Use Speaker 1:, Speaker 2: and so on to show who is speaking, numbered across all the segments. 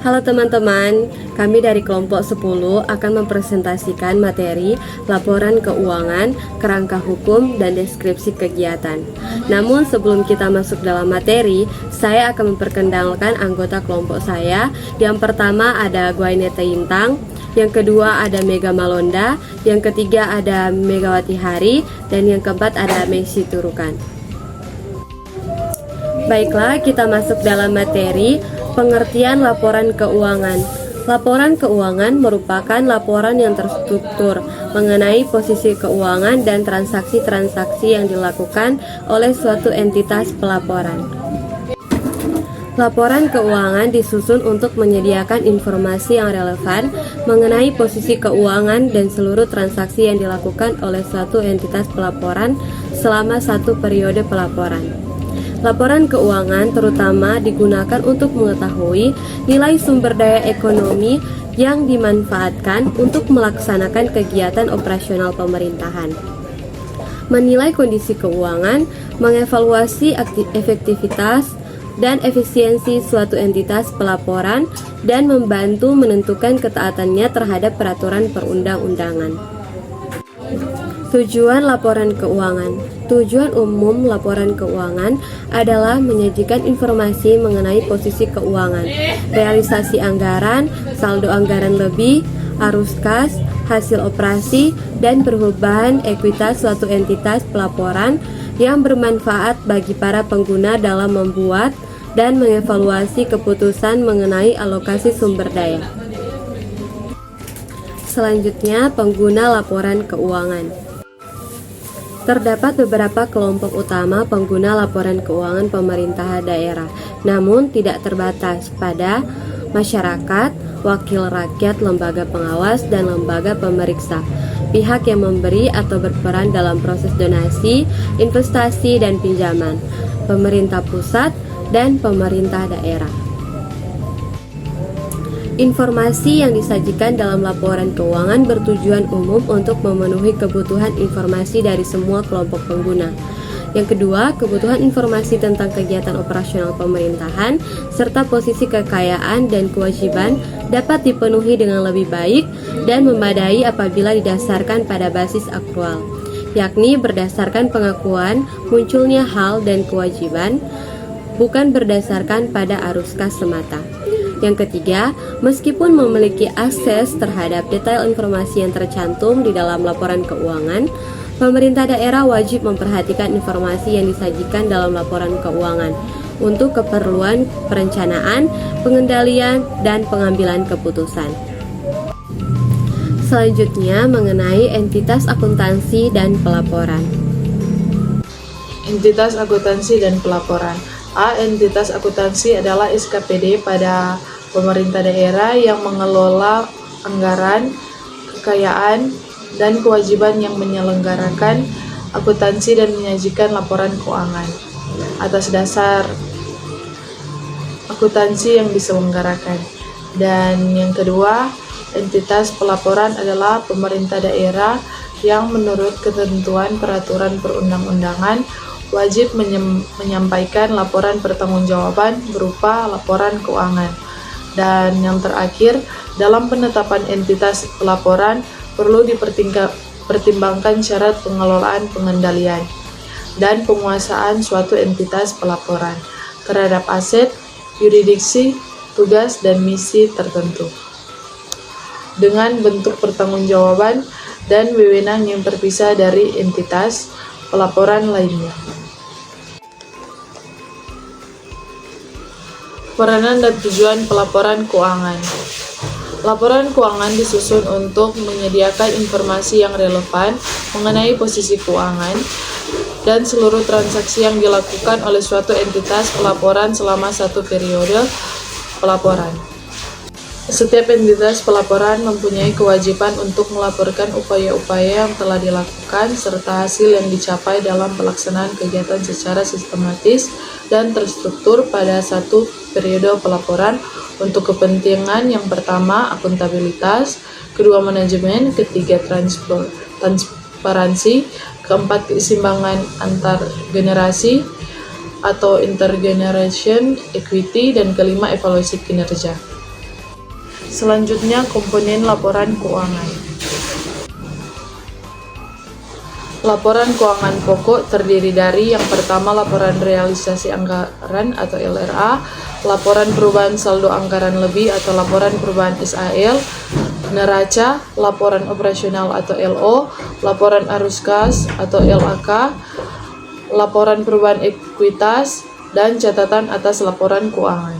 Speaker 1: Halo teman-teman, kami dari kelompok 10 akan mempresentasikan materi laporan keuangan, kerangka hukum, dan deskripsi kegiatan. Namun sebelum kita masuk dalam materi, saya akan memperkenalkan anggota kelompok saya. Yang pertama ada Guainete Intang, yang kedua ada Mega Malonda, yang ketiga ada Megawati Hari, dan yang keempat ada Messi Turukan. Baiklah, kita masuk dalam materi. Pengertian laporan keuangan. Laporan keuangan merupakan laporan yang terstruktur mengenai posisi keuangan dan transaksi-transaksi yang dilakukan oleh suatu entitas pelaporan. Laporan keuangan disusun untuk menyediakan informasi yang relevan mengenai posisi keuangan dan seluruh transaksi yang dilakukan oleh suatu entitas pelaporan selama satu periode pelaporan. Laporan keuangan terutama digunakan untuk mengetahui nilai sumber daya ekonomi yang dimanfaatkan untuk melaksanakan kegiatan operasional pemerintahan, menilai kondisi keuangan, mengevaluasi efektivitas dan efisiensi suatu entitas pelaporan, dan membantu menentukan ketaatannya terhadap peraturan perundang-undangan. Tujuan laporan keuangan. Tujuan umum laporan keuangan adalah menyajikan informasi mengenai posisi keuangan, realisasi anggaran, saldo anggaran lebih, arus kas, hasil operasi, dan perubahan ekuitas suatu entitas pelaporan yang bermanfaat bagi para pengguna dalam membuat dan mengevaluasi keputusan mengenai alokasi sumber daya. Selanjutnya, pengguna laporan keuangan. Terdapat beberapa kelompok utama pengguna laporan keuangan pemerintah daerah, namun tidak terbatas pada masyarakat, wakil rakyat, lembaga pengawas, dan lembaga pemeriksa, pihak yang memberi atau berperan dalam proses donasi, investasi, dan pinjaman, pemerintah pusat, dan pemerintah daerah. Informasi yang disajikan dalam laporan keuangan bertujuan umum untuk memenuhi kebutuhan informasi dari semua kelompok pengguna. Yang kedua, kebutuhan informasi tentang kegiatan operasional pemerintahan serta posisi kekayaan dan kewajiban dapat dipenuhi dengan lebih baik dan memadai apabila didasarkan pada basis aktual, yakni berdasarkan pengakuan munculnya hal dan kewajiban, bukan berdasarkan pada arus kas semata. Yang ketiga, meskipun memiliki akses terhadap detail informasi yang tercantum di dalam laporan keuangan, pemerintah daerah wajib memperhatikan informasi yang disajikan dalam laporan keuangan untuk keperluan perencanaan, pengendalian, dan pengambilan keputusan. Selanjutnya, mengenai entitas akuntansi dan pelaporan.
Speaker 2: Entitas akuntansi dan pelaporan. Entitas akuntansi adalah SKPD pada pemerintah daerah yang mengelola anggaran, kekayaan, dan kewajiban yang menyelenggarakan akuntansi dan menyajikan laporan keuangan atas dasar akuntansi yang diselenggarakan. Dan yang kedua, entitas pelaporan adalah pemerintah daerah yang menurut ketentuan peraturan perundang-undangan wajib menyampaikan laporan pertanggungjawaban berupa laporan keuangan. Dan yang terakhir, dalam penetapan entitas pelaporan perlu dipertimbangkan syarat pengelolaan, pengendalian, dan penguasaan suatu entitas pelaporan terhadap aset, yurisdiksi, tugas, dan misi tertentu, dengan bentuk pertanggungjawaban dan wewenang yang terpisah dari entitas pelaporan lainnya. Peranan dan tujuan pelaporan keuangan. Laporan keuangan disusun untuk menyediakan informasi yang relevan mengenai posisi keuangan dan seluruh transaksi yang dilakukan oleh suatu entitas pelaporan selama satu periode pelaporan. Setiap entitas pelaporan mempunyai kewajiban untuk melaporkan upaya-upaya yang telah dilakukan serta hasil yang dicapai dalam pelaksanaan kegiatan secara sistematis dan terstruktur pada satu periode pelaporan untuk kepentingan yang pertama akuntabilitas, kedua manajemen, ketiga transparansi, keempat keseimbangan antar generasi, atau intergeneration equity, dan kelima evaluasi kinerja. Selanjutnya, komponen laporan keuangan. Laporan keuangan pokok terdiri dari yang pertama laporan realisasi anggaran atau LRA, laporan perubahan saldo anggaran lebih atau laporan perubahan SAL, neraca, laporan operasional atau LO, laporan arus kas atau LAK, laporan perubahan ekuitas, dan catatan atas laporan keuangan.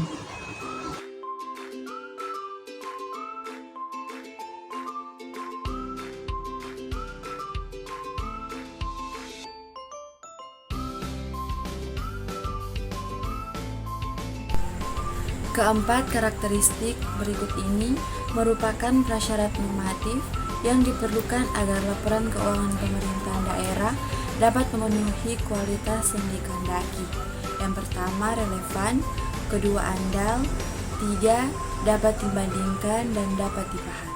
Speaker 3: Keempat karakteristik berikut ini merupakan prasyarat normatif yang diperlukan agar laporan keuangan pemerintahan daerah dapat memenuhi kualitas yang dikehendaki. Yang pertama, relevan, kedua, andal, tiga, dapat dibandingkan dan dapat dipahami.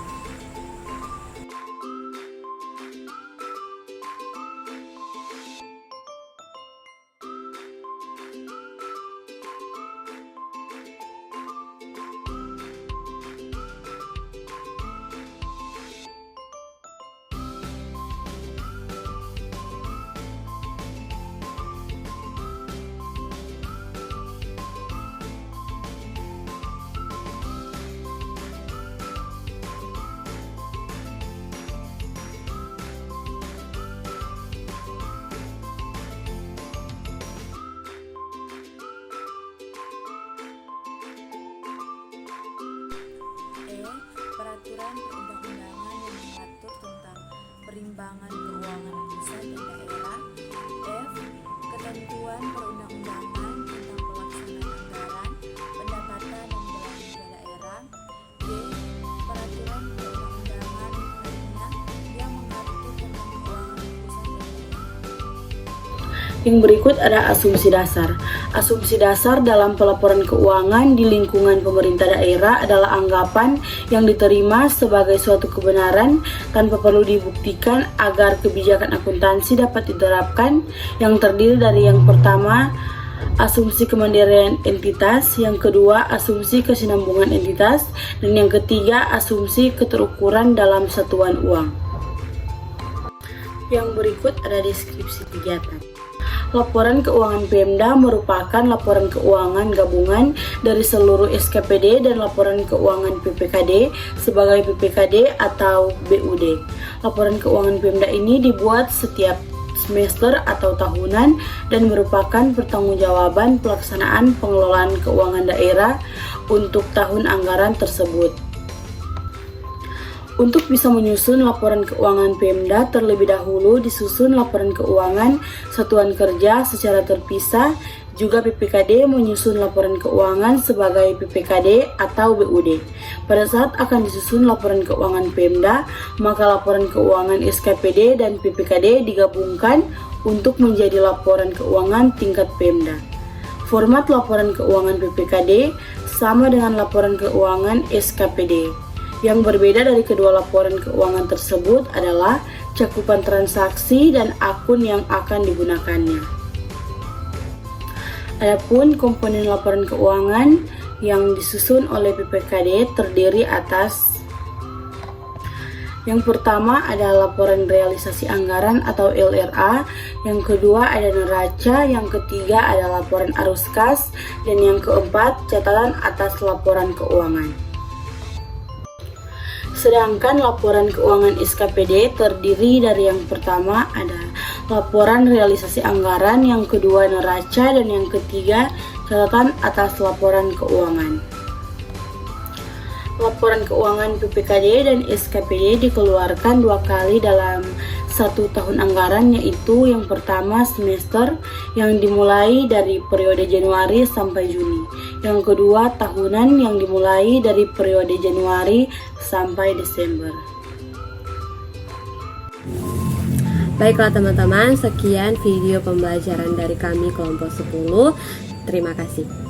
Speaker 3: Peraturan perundang-undangan yang mengatur tentang perimbangan keuangan pusat dan daerah. F. Ketentuan perundang-undangan tentang pelaksanaan anggaran, pendapatan dan belanja daerah. G. Peraturan perundang-undangan lainnya yang mengatur tentang keuangan pusat dan daerah.
Speaker 4: Yang berikut ada asumsi dasar. Asumsi dasar dalam pelaporan keuangan di lingkungan pemerintah daerah adalah anggapan yang diterima sebagai suatu kebenaran tanpa perlu dibuktikan agar kebijakan akuntansi dapat diterapkan, yang terdiri dari yang pertama, asumsi kemandirian entitas, yang kedua, asumsi kesinambungan entitas, dan yang ketiga, asumsi keterukuran dalam satuan uang. Yang berikut ada deskripsi kegiatan. Laporan keuangan Pemda merupakan laporan keuangan gabungan dari seluruh SKPD dan laporan keuangan PPKD sebagai PPKD atau BUD. Laporan keuangan Pemda ini dibuat setiap semester atau tahunan dan merupakan pertanggungjawaban pelaksanaan pengelolaan keuangan daerah untuk tahun anggaran tersebut. Untuk bisa menyusun laporan keuangan Pemda, terlebih dahulu disusun laporan keuangan satuan kerja secara terpisah. Juga PPKD menyusun laporan keuangan sebagai PPKD atau BUD. Pada saat akan disusun laporan keuangan Pemda, maka laporan keuangan SKPD dan PPKD digabungkan untuk menjadi laporan keuangan tingkat Pemda. Format laporan keuangan PPKD sama dengan laporan keuangan SKPD. Yang berbeda dari kedua laporan keuangan tersebut adalah cakupan transaksi dan akun yang akan digunakannya. Adapun komponen laporan keuangan yang disusun oleh PPKD terdiri atas: yang pertama ada laporan realisasi anggaran atau LRA, yang kedua ada neraca, yang ketiga ada laporan arus kas, dan yang keempat catatan atas laporan keuangan. Sedangkan laporan keuangan SKPD terdiri dari yang pertama ada laporan realisasi anggaran, yang kedua neraca, dan yang ketiga catatan atas laporan keuangan. Laporan keuangan PPKD dan SKPD dikeluarkan dua kali dalam satu tahun anggaran, yaitu yang pertama semester yang dimulai dari periode Januari sampai Juni, yang kedua tahunan yang dimulai dari periode Januari sampai Desember.
Speaker 1: Baiklah teman-teman, sekian video pembelajaran dari kami kelompok 10. Terima kasih.